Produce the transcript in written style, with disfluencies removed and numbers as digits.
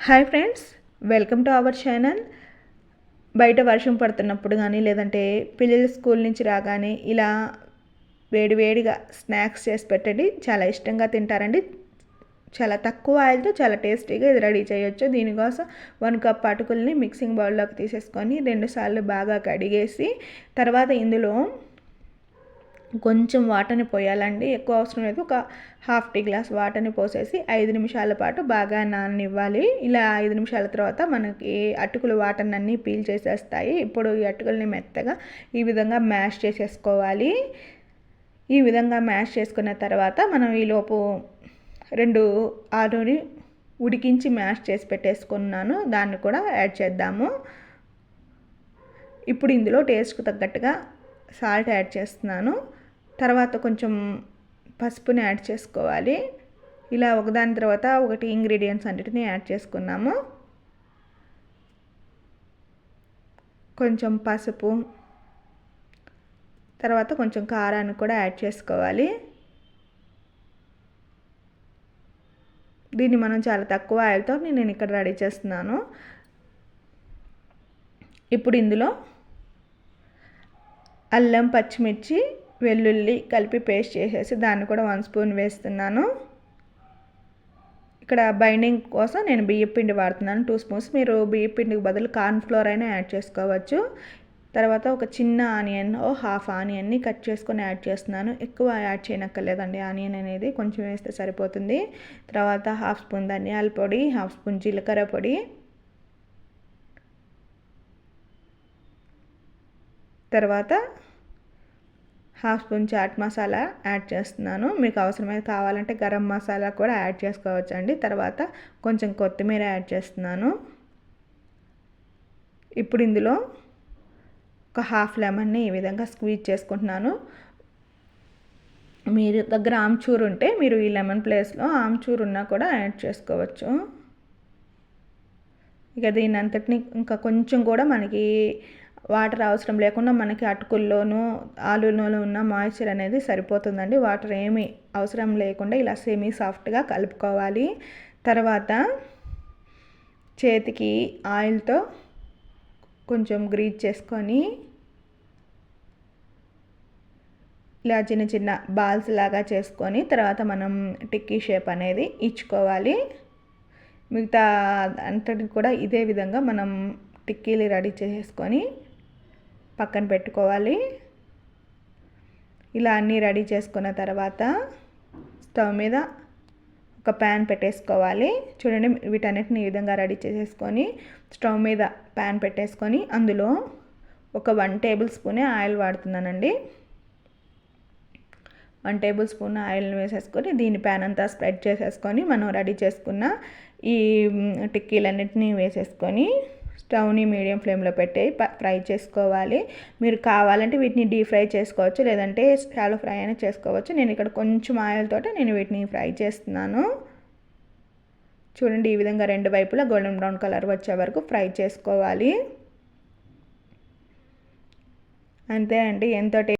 Hi friends, welcome to our channel. బయట వర్షం పడుతున్నప్పుడు కానీ లేదంటే పిల్లలు స్కూల్ నుంచి రాగానే ఇలా వేడివేడిగా స్నాక్స్ చేసి పెట్టండి. చాలా ఇష్టంగా తింటారండి. చాలా తక్కువ ఆయిల్తో చాలా టేస్టీగా ఇది రెడీ చేయొచ్చు. దీనికోసం 1 కప్ అటుకుల్ని మిక్సింగ్ బౌల్లోకి తీసేసుకొని 2 సార్లు బాగా కడిగేసి తర్వాత ఇందులో కొంచెం వాటర్ని పోయాలండి. ఎక్కువ అవసరం లేదు. ఒక హాఫ్ టీ గ్లాస్ వాటర్ని పోసేసి 5 నిమిషాల పాటు బాగా నాననివ్వాలి. ఇలా 5 నిమిషాల తర్వాత మనకి అటుకులు వాటర్ని అన్నీ పీల్ చేసేస్తాయి. ఇప్పుడు ఈ అటుకుల్ని మెత్తగా ఈ విధంగా మ్యాష్ చేసేసుకోవాలి. ఈ విధంగా మ్యాష్ చేసుకున్న తర్వాత మనం ఈలోపు 2 ఆలుని ఉడికించి మ్యాష్ చేసి పెట్టేసుకున్నాను, దాన్ని కూడా యాడ్ చేద్దాము. ఇప్పుడు ఇందులో టేస్ట్కి తగ్గట్టుగా సాల్ట్ యాడ్ చేస్తున్నాను. తర్వాత కొంచెం పసుపుని యాడ్ చేసుకోవాలి. ఇలా ఒకదాని తర్వాత ఒకటి ఇంగ్రీడియంట్స్ అన్నిటిని యాడ్ చేసుకున్నాము. కొంచెం పసుపు, తర్వాత కొంచెం కారాన్ని కూడా యాడ్ చేసుకోవాలి. దీన్ని మనం చాలా తక్కువ ఆయిల్తో నేను ఇక్కడ రెడీ చేస్తున్నాను. ఇప్పుడు ఇందులో అల్లం, పచ్చిమిర్చి, వెల్లుల్లి కలిపి పేస్ట్ చేసేసి దాన్ని కూడా 1 స్పూన్ వేస్తున్నాను. ఇక్కడ బైండింగ్ కోసం నేను బియ్యపిండి వాడుతున్నాను 2 స్పూన్స్. మీరు బియ్యపిండికి బదులు కార్న్ ఫ్లోర్ అయినా యాడ్ చేసుకోవచ్చు. తర్వాత ఒక చిన్న ఆనియన్, హాఫ్ ఆనియన్ని కట్ చేసుకొని యాడ్ చేస్తున్నాను. ఎక్కువ యాడ్ చేయనక్కర్లేదండి, ఆనియన్ అనేది కొంచెం వేస్తే సరిపోతుంది. తర్వాత 1/2 స్పూన్ ధనియాల పొడి, 1/2 స్పూన్ జీలకర్ర పొడి, తర్వాత 1/2 స్పూన్ చాట్ మసాలా యాడ్ చేస్తున్నాను. మీకు అవసరమైతే కావాలంటే గరం మసాలా కూడా యాడ్ చేసుకోవచ్చు అండి. తర్వాత కొంచెం కొత్తిమీర యాడ్ చేస్తున్నాను. ఇప్పుడు ఇందులో ఒక హాఫ్ లెమన్ని ఈ విధంగా స్క్వీజ్ చేసుకుంటున్నాను. మీరు దగ్గర ఆమ్చూర్ ఉంటే మీరు ఈ లెమన్ ప్లేస్లో ఆమ్చూర్ ఉన్నా కూడా యాడ్ చేసుకోవచ్చు. ఇక దీని అంతటిని ఇంకా కొంచెం కూడా మనకి వాటర్ అవసరం లేకుండా మనకి అటుకుల్లోనూ ఆలులోనూ ఉన్న మాయిశ్చర్ అనేది సరిపోతుందండి. వాటర్ ఏమీ అవసరం లేకుండా ఇలా సెమీ సాఫ్ట్గా కలుపుకోవాలి. తర్వాత చేతికి ఆయిల్తో కొంచెం గ్రీజ్ చేసుకొని ఇలా చిన్న చిన్న బాల్స్ లాగా చేసుకొని తర్వాత మనం టిక్కీ షేప్ అనేది ఇచ్చుకోవాలి. మిగతా అంతటి కూడా ఇదే విధంగా మనం టిక్కీలు రెడీ చేసుకొని పక్కన పెట్టుకోవాలి. ఇలా అన్నీ రెడీ చేసుకున్న తర్వాత స్టవ్ మీద ఒక ప్యాన్ పెట్టేసుకోవాలి. చూడండి, వీటన్నిటిని ఈ విధంగా రెడీ చేసేసుకొని స్టవ్ మీద ప్యాన్ పెట్టేసుకొని అందులో ఒక 1 టేబుల్ స్పూనే ఆయిల్ వాడుతున్నానండి. 1 టేబుల్ స్పూన్ ఆయిల్ని వేసేసుకొని దీని ప్యాన్ అంతా స్ప్రెడ్ చేసేసుకొని మనం రెడీ చేసుకున్న ఈ టిక్కీలన్నిటిని వేసేసుకొని స్టవ్ని మీడియం ఫ్లేమ్లో పెట్టి ఫ్రై చేసుకోవాలి. మీరు కావాలంటే వీటిని డీప్ ఫ్రై చేసుకోవచ్చు, లేదంటే షాలో ఫ్రై అయినా చేసుకోవచ్చు. నేను ఇక్కడ కొంచెం ఆయిల్ తోటి నేను వీటిని ఫ్రై చేస్తున్నాను. చూడండి, ఈ విధంగా 2 వైపులా గోల్డెన్ బ్రౌన్ కలర్ వచ్చే వరకు ఫ్రై చేసుకోవాలి. అంతే అండి, ఎంతో